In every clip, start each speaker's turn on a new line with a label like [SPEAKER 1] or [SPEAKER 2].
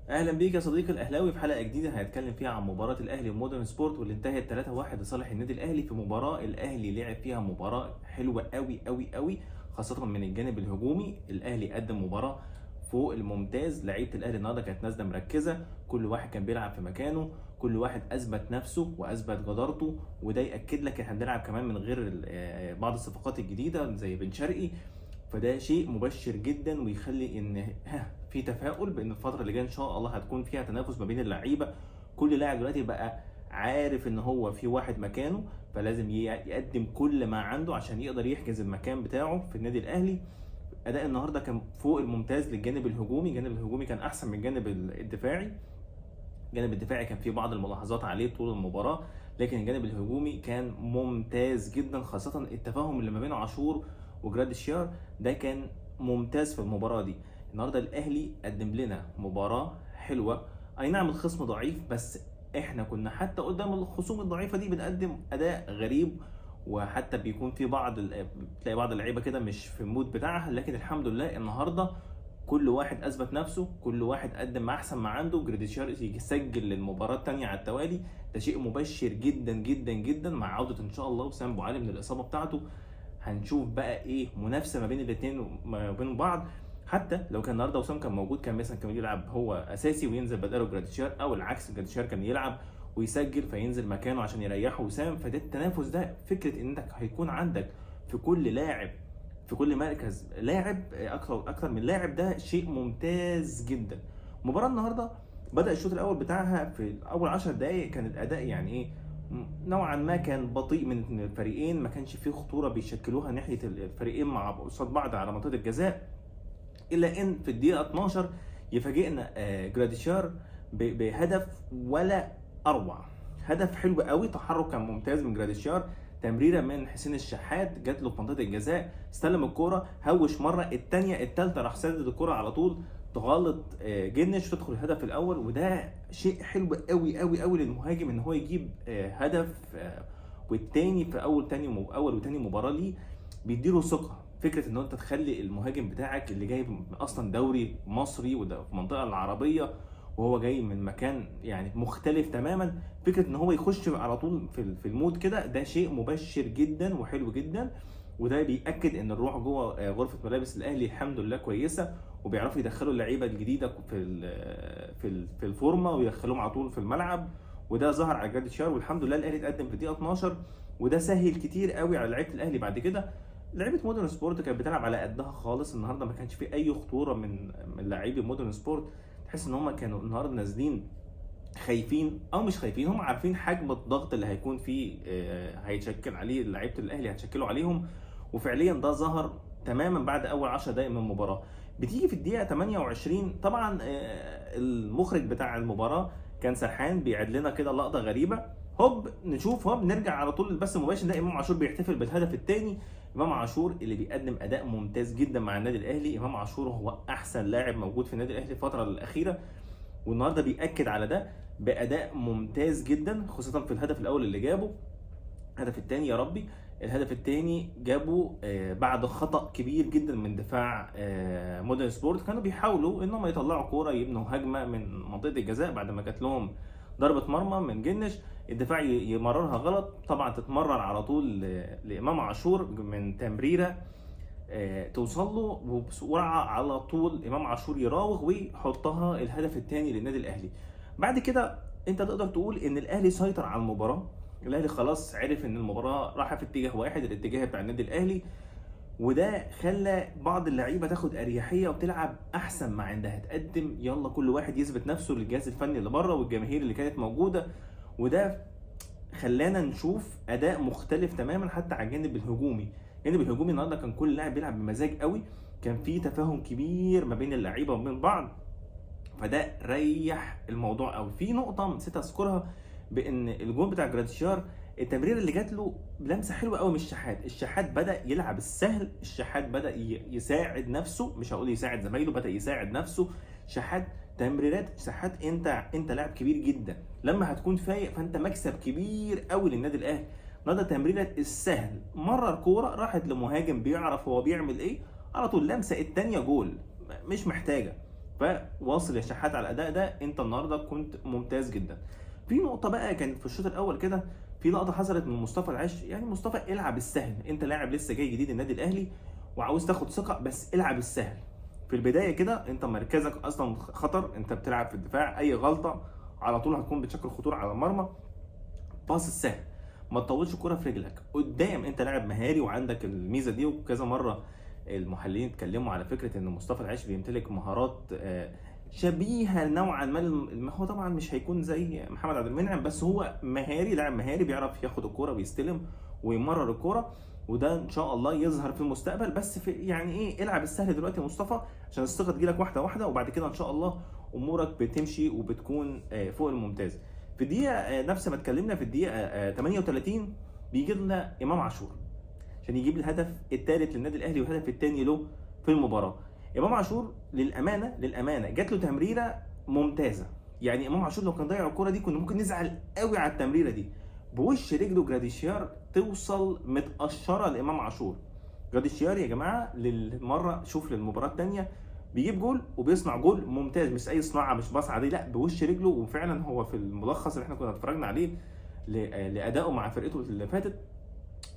[SPEAKER 1] اهلا بيك يا صديقي الاهلاوي في حلقه جديده هنتكلم فيها عن مباراه الاهلي ومودرن سبورت واللي انتهت 3-1 لصالح النادي الاهلي. في مباراه الاهلي لعب فيها مباراه حلوه قوي قوي قوي، خاصه من الجانب الهجومي. الاهلي قدم مباراه فوق الممتاز. لعيبه الاهلي النهارده كانت نازله مركزه، كل واحد كان بيلعب في مكانه، كل واحد اثبت نفسه واثبت جدارته. وده ياكد لك احنا بنلعب كمان من غير بعض الصفقات الجديده زي بن شرقي. فده شيء مبشر جدا ويخلي ان في تفاؤل بان الفتره اللي جايه ان شاء الله هتكون فيها تنافس ما بين اللعيبه. كل لاعب دلوقتي بقى عارف ان هو في واحد مكانه، فلازم يقدم كل ما عنده عشان يقدر يحجز المكان بتاعه في النادي الاهلي. اداء النهارده كان فوق الممتاز للجانب الهجومي. الجانب الهجومي كان احسن من الجانب الدفاعي. الجانب الدفاعي كان فيه بعض الملاحظات عليه طول المباراه، لكن الجانب الهجومي كان ممتاز جدا، خاصه التفاهم اللي ما بين عاشور وجراديشيار ده كان ممتاز في المباراه دي. النهارده الاهلي قدم لنا مباراه حلوه. اي نعم الخصم ضعيف، بس احنا كنا حتى قدام الخصوم الضعيفه دي بنقدم اداء غريب، وحتى بيكون في بتلاقي بعض اللعيبه كده مش في المود بتاعها. لكن الحمد لله النهارده كل واحد اثبت نفسه، كل واحد قدم احسن ما عنده. جريديشار يسجل للمباراه الثانيه على التوالي، ده شيء مبشر جدا جدا جدا. مع عوده ان شاء الله وسام ابو علي من الاصابه بتاعته، هنشوف بقى ايه منافسه ما بين الاثنين ما بين بعض. حتى لو كان النهارده وسام كان موجود، كان مثلا كان يلعب هو اساسي وينزل بداله جراديشار، او العكس جراديشار كان يلعب ويسجل فينزل مكانه عشان يريحه وسام. فده التنافس، ده فكره انك هيكون عندك في كل لاعب في كل مركز لاعب اكتر من لاعب، ده شيء ممتاز جدا. المباراه النهارده بدا الشوط الاول بتاعها في اول 10 دقائق كان الاداء يعني ايه، نوعا ما كان بطيء من الفريقين، ما كانش فيه خطوره بيشكلوها ناحيه الفريقين مع قصاد بعض على منطقه الجزاء. الا ان في الدقيقه 12 يفاجئنا جراديشار بهدف ولا اروع. هدف حلو قوي، تحرك كان ممتاز من جراديشار، تمريره من حسين الشحات جات له في منطقه الجزاء، استلم الكوره هوش مره، الثانيه الثالثه راح سدد الكوره على طول، تغلط جنش تدخل الهدف الاول. وده شيء حلو قوي قوي قوي للمهاجم ان هو يجيب هدف والتاني في اول وتاني مباراه ليه، بيديله ثقه. فكره ان انت تخلي المهاجم بتاعك اللي جاي اصلا دوري مصري وده في المنطقه العربيه، وهو جاي من مكان يعني مختلف تماما، فكره ان هو يخش على طول في المود كده، ده شيء مبشر جدا وحلو جدا. وده بيأكد ان الروح جوه غرفه ملابس الاهلي الحمد لله كويسه، وبيعرفوا يدخلوا اللعيبه الجديده في الفورمه ويدخلوهم على طول في الملعب. وده ظهر على جراديشار، والحمد لله الاهلي اتقدم في الدقيقه 12، وده سهل كتير قوي على لعيبه الاهلي بعد كده. لعيبه مودرن سبورت كانت بتلعب على قدها خالص النهارده، ما كانش في اي خطوره من لاعبي مودرن سبورت. تحس ان هم كانوا النهارده نازلين خايفين او مش خايفين، هم عارفين حجم الضغط اللي هيكون فيه هيتشكل عليه لعيبه الاهلي، هتشكله عليهم. وفعليا ده ظهر تماما بعد اول 10 دقائق من المباراه. بتيجي في الدقيقه 28 طبعا المخرج بتاع المباراه كان سرحان بيعد لنا كده لقطه غريبه، هوب نشوف هوب نرجع على طول البث المباشر، ده امام عاشور بيحتفل بالهدف الثاني. امام عاشور اللي بيقدم اداء ممتاز جدا مع النادي الاهلي. امام عاشور هو احسن لاعب موجود في النادي الاهلي الفتره الاخيره، والنهارده بيأكد على ده بأداء ممتاز جدا، خاصة في الهدف الأول اللي جابه. الهدف الثاني يا ربي، الهدف الثاني جابه بعد خطأ كبير جدا من دفاع مودرن سبورت. كانوا بيحاولوا انهم يطلعوا كوره يبنوا هجمه من منطقه الجزاء بعد ما جات لهم ضربه مرمى من جنش، الدفاع يمررها غلط، طبعا تتمرر على طول لامام عاشور من تمريره توصل له بسرعه على طول، امام عاشور يراوغ ويحطها الهدف الثاني للنادي الاهلي. بعد كده انت تقدر تقول ان الاهلي سيطر على المباراه. الاهلي خلاص عرف ان المباراه رايحه في اتجاه واحد، الاتجاه بتاع النادي الاهلي، وده خلى بعض اللعيبه تاخد اريحيه وتلعب احسن ما عندها، تقدم يلا كل واحد يثبت نفسه للجهاز الفني اللي بره والجماهير اللي كانت موجوده. وده خلانا نشوف اداء مختلف تماما حتى على الجانب الهجومي. الجانب الهجومي النهارده كان كل لاعب بيلعب بمزاج قوي، كان في تفاهم كبير ما بين اللعيبه وبين بعض، فده ريح الموضوع قوي. في نقطه نسيت اذكرها، بان الجون بتاع جراديشار التمرير اللي جات له لمسه حلوه قوي من الشحات. الشحات بدا يلعب السهل، الشحات بدا يساعد نفسه، مش هقول يساعد زمايله، بدا يساعد نفسه. شحات تمريرات شحات، انت لاعب كبير جدا، لما هتكون فايق فانت مكسب كبير قوي للنادي الاهلي. النهارده تمريره السهل، مرر كوره راحت لمهاجم بيعرف هو بيعمل ايه، على طول لمسه الثانيه جول، مش محتاجه. فواصل يا شحات على الاداء ده، انت النهارده كنت ممتاز جدا. في نقطه بقى كانت في الشوط الاول كده، في لقطه حصلت من مصطفى العش. يعني مصطفى العب السهل، انت لاعب لسه جاي جديد النادي الاهلي وعاوز تاخد ثقه، بس العب السهل في البدايه كده. انت مركزك اصلا خطر، انت بتلعب في الدفاع، اي غلطه على طول هتكون بتشكل خطوره على المرمى. باص السهل، ما تطولش الكرة في رجلك قدام، انت لاعب مهاري وعندك الميزه دي. وكذا مره المحللين اتكلموا على فكره ان مصطفى العش بيمتلك مهارات شبيهه نوعا ما. هو طبعا مش هيكون زي محمد عبد المنعم، بس هو مهاري، لاعب مهاري بيعرف ياخد الكرة ويستلم ويمرر الكرة، وده ان شاء الله يظهر في المستقبل. بس في يعني ايه، العب السهل دلوقتي يا مصطفى عشان الثقه تجيلك واحده واحده، وبعد كده ان شاء الله امورك بتمشي وبتكون فوق الممتاز. في الدقيقه نفس ما اتكلمنا، في الدقيقه 38 بيجي لنا امام عاشور عشان يجيب الهدف الثالث للنادي الاهلي والهدف الثاني له في المباراه. امام عاشور للامانه جات له تمريره ممتازه. يعني امام عاشور لو كان ضيع الكره دي كنا ممكن نزعل قوي على التمريره دي. بوش رجله جراديشيار توصل متقشره لامام عاشور. جراديشيار يا جماعه للمره، شوف للمباراه الثانيه بيجيب جول وبيصنع جول ممتاز، مش اي صناعه، مش باص عادي، لا بوش رجله. وفعلا هو في الملخص اللي احنا كنا اتفرجنا عليه لادائه مع فرقته اللي فاتت،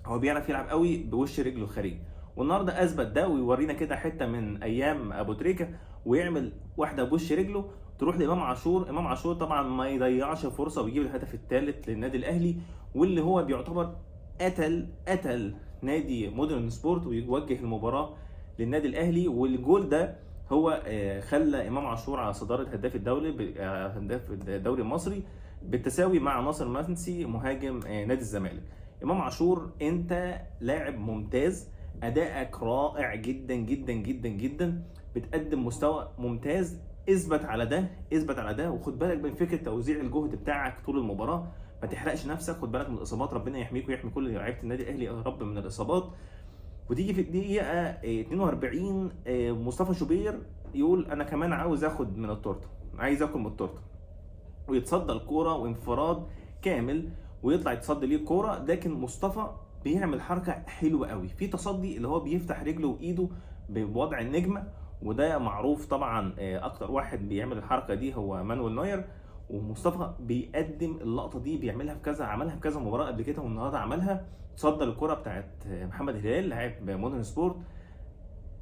[SPEAKER 1] هو بيعرف يلعب قوي بوش رجله الخارجي. والنهارده اثبت ده، ويورينا كده حته من ايام ابو تريكه، ويعمل واحده بوش رجله تروح لامام عاشور. امام عاشور طبعا ما يضيعش فرصه ويجيب الهدف الثالث للنادي الاهلي، واللي هو بيعتبر قتل نادي مودرن سبورت ويوجه المباراه للنادي الاهلي. والجول ده هو خلى امام عاشور على صداره هداف الدوري المصري بالتساوي مع ناصر منسي مهاجم نادي الزمالك. امام عاشور انت لاعب ممتاز، ادائك رائع جدا جدا جدا جدا، بتقدم مستوى ممتاز. اثبت على ده وخد بالك من فكره توزيع الجهد بتاعك طول المباراه. ما تحرقش نفسك، خد بالك من الاصابات، ربنا يحميك ويحمي كل لعيبه النادي الاهلي يا رب من الاصابات. وتيجي في الدقيقه 42 مصطفى شوبير يقول انا كمان عاوز اخد من التورته، عايز اكل من التورته، ويتصدى الكوره وانفراد كامل ويطلع يتصدي ليه الكوره. لكن مصطفى بيعمل حركه حلوه قوي في تصدي، اللي هو بيفتح رجله وايده بوضع النجمه، وده معروف طبعا. اكتر واحد بيعمل الحركه دي هو مانويل نوير، ومصطفى بيقدم اللقطه دي، بيعملها في كذا، عملها في كذا مباراه قبل كده، والنهارده عملها. تصدى الكره بتاعت محمد هلال لاعب مودرن سبورت.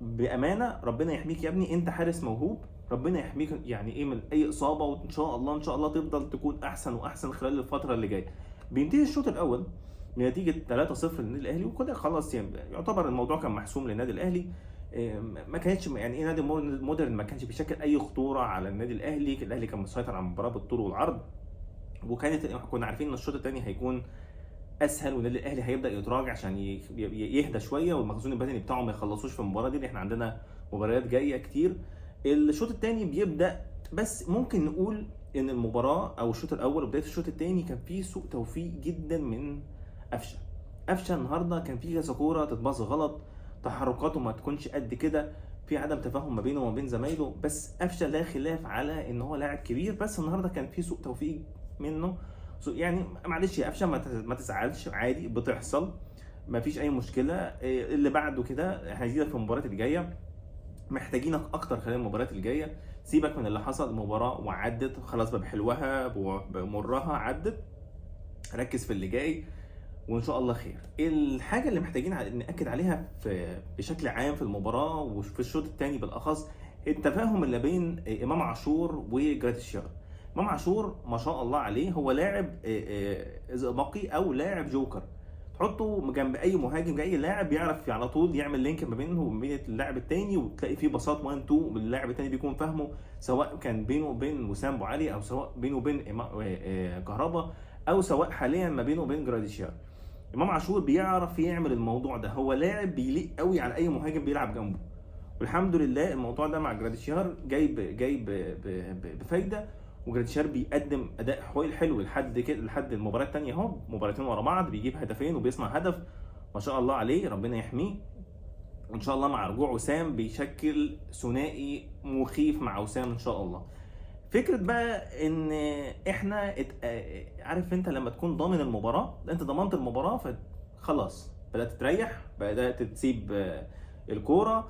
[SPEAKER 1] بامانه ربنا يحميك يا ابني، انت حارس موهوب، ربنا يحميك يعني ايه من اي اصابه، وان شاء الله تفضل تكون احسن واحسن خلال الفتره اللي جايه. بينتهي الشوط الاول بنتيجه 3-0 للنادي الاهلي، وكده خلاص يعني يعتبر الموضوع كان محسوم للنادي الاهلي. ما كانتش يعني ايه، نادي مودرن ما كانش بيشكل اي خطوره على النادي الاهلي كان مسيطر على المباراه بالطول والعرض. كنا عارفين ان الشوط الثاني هيكون اسهل، والنادي الاهلي هيبدا يتراجع عشان يهدى شويه، والمخزون البدني بتاعه ما يخلصوش في المباراه دي، اللي احنا عندنا مباريات جايه كتير. الشوط الثاني بيبدا، بس ممكن نقول ان المباراه او الشوط الاول وبدايه الشوط الثاني كان فيه سوء توفيق جدا من قفشه النهارده. كان فيه كذا كوره تتباص غلط، تحركاته ما تكونش قد كده، في عدم تفاهم ما بينه وما بين زمايله. بس قفشه لا خلاف على ان هو لاعب كبير، بس النهارده كان فيه سوء توفيق منه. يعني معلش يا قفشه ما تزعلش، عادي بتحصل، ما فيش اي مشكله. اللي بعده كده هيزيدك في المباريات الجايه، محتاجينك اكتر خلال المباريات الجايه. سيبك من اللي حصل، المباراه وعدت خلاص، بحلوها بمرها عدت، ركز في اللي جاي وان شاء الله خير. الحاجه اللي محتاجين ناكد عليها بشكل عام في المباراه وفي الشوط الثاني بالاخص، التفاهم اللي بين امام عاشور وجراديشيار. امام عاشور ما شاء الله عليه هو لاعب زئبقي او لاعب جوكر، تحطه جنب اي مهاجم، اي لاعب يعرف على طول يعمل لينك ما بينه وما بين اللاعب الثاني، وتلاقي فيه باصات 1 2 باللاعب الثاني بيكون فاهمه، سواء كان بينه وبين وسام ابو علي، او سواء بينه وبين كهربا، او سواء حاليا ما بينه وبين جراديشيار. امام عاشور بيعرف يعمل الموضوع ده، هو لاعب بيليق قوي على اي مهاجم بيلعب جنبه، والحمد لله الموضوع ده مع جراديشيار جاي بفايده. وجراديشيار بيقدم اداء حلو لحد المباراه الثانيه اهو، مباراتين ورا بعض بيجيب هدفين وبيصنع هدف، ما شاء الله عليه، ربنا يحميه. وان شاء الله مع رجوع وسام بيشكل ثنائي مخيف مع وسام ان شاء الله. فكره بقى ان احنا عارف انت لما تكون ضامن المباراه، انت ضمنت المباراه فخلاص بدات تريح، بدات تسيب الكوره.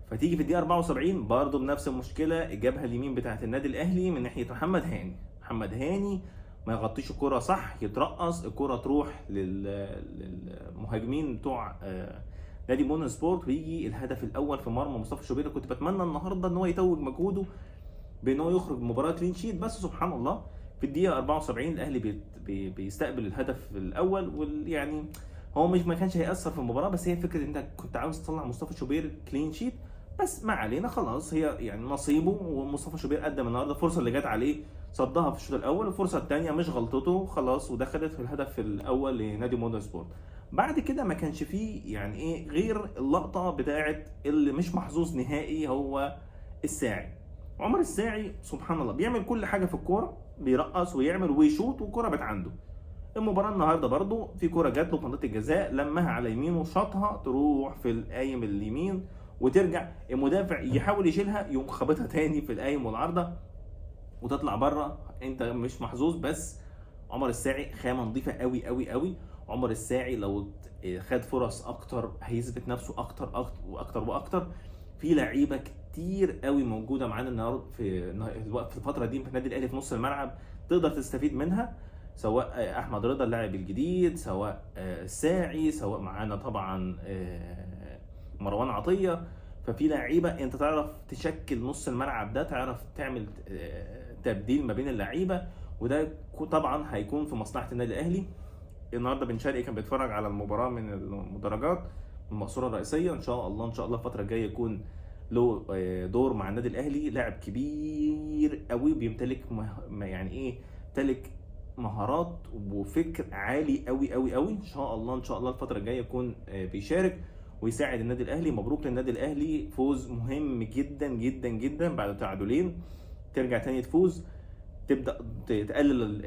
[SPEAKER 1] فتيجي في الدقيقه 74 برضه بنفس المشكله، الجبهه اليمين بتاعه النادي الاهلي من ناحيه محمد هاني ما يغطيش الكره صح، يترقص الكره تروح للمهاجمين بتوع نادي مودرن سبورت، ويجي الهدف الاول في مرمى مصطفى شوبير. كنت بتمنى النهارده ان هو يتوج مجهوده بان هو يخرج مباراه كلين شيت، بس سبحان الله في الدقيقه 74 الاهلي بيستقبل الهدف الاول، ويعني هو مش ما كانش هيأثر في المباراه، بس هي فكره انت كنت عاوز تطلع مصطفى شوبير كلين شيت، بس ما علينا خلاص، هي يعني نصيبه. ومصطفى شوبير قدم النهارده الفرصه اللي جت عليه صدها في الشوط الاول، الفرصه الثانيه مش غلطته خلاص، ودخلت في الهدف الاول لنادي مودرن سبورت. بعد كده ما كانش فيه يعني ايه غير اللقطه بتاعت اللي مش محظوظ نهائي، هو الساعي عمر الساعي. سبحان الله بيعمل كل حاجه في الكوره، بيرقص ويعمل ويشوط والكوره بقت عنده. المباراه النهارده برضو في كوره جات له في منطقه الجزاء، لمها على يمينه وشاطها تروح في القايم اليمين وترجع، المدافع يحاول يشيلها يقوم خابطها تاني في القايم والعارضه وتطلع بره. انت مش محظوظ، بس عمر الساعي خامه نظيفه قوي قوي قوي. عمر الساعي لو خد فرص اكتر هيثبت نفسه اكتر واكتر واكتر. في لعيبه كتير قوي موجوده معانا النهارده في الفتره دي في النادي الاهلي في نص الملعب تقدر تستفيد منها، سواء احمد رضا اللاعب الجديد، سواء الساعي، سواء معانا طبعا مروان عطيه. ففي لعيبه انت تعرف تشكل نص الملعب ده، تعرف تعمل تبديل ما بين اللعيبه، وده طبعا هيكون في مصلحه النادي الاهلي. النهارده بن شرقي كان بيتفرج على المباراه من المدرجات من المقصوره الرئيسيه، ان شاء الله الفتره الجايه يكون له دور مع النادي الاهلي. لاعب كبير قوي بيمتلك يعني ايه، يمتلك مهارات وفكر عالي قوي قوي قوي. ان شاء الله الفتره الجايه يكون بيشارك ويساعد النادي الاهلي. مبروك للنادي الاهلي، فوز مهم جدا جدا جدا بعد تعادلين، ترجع تاني تفوز، تبدا تقلل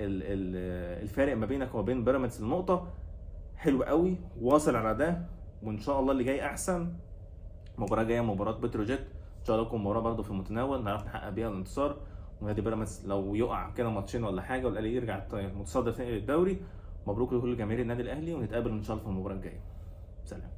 [SPEAKER 1] الفارق ما بينك وما بين بيراميدز النقطه. حلو قوي، واصل على ده، وان شاء الله اللي جاي احسن. مباراه جايه مباراه بتروجيت، ان شاء الله تكون مباراه برده في المتناول نعرف نحقق بيها الانتصار، ونادي بيراميدز لو يقع كده ماتشين ولا حاجه والاهلي يرجع متصدر ثاني للدوري. مبروك لكل جماهير النادي الاهلي، ونتقابل ان شاء الله في المباراه الجايه. سلام.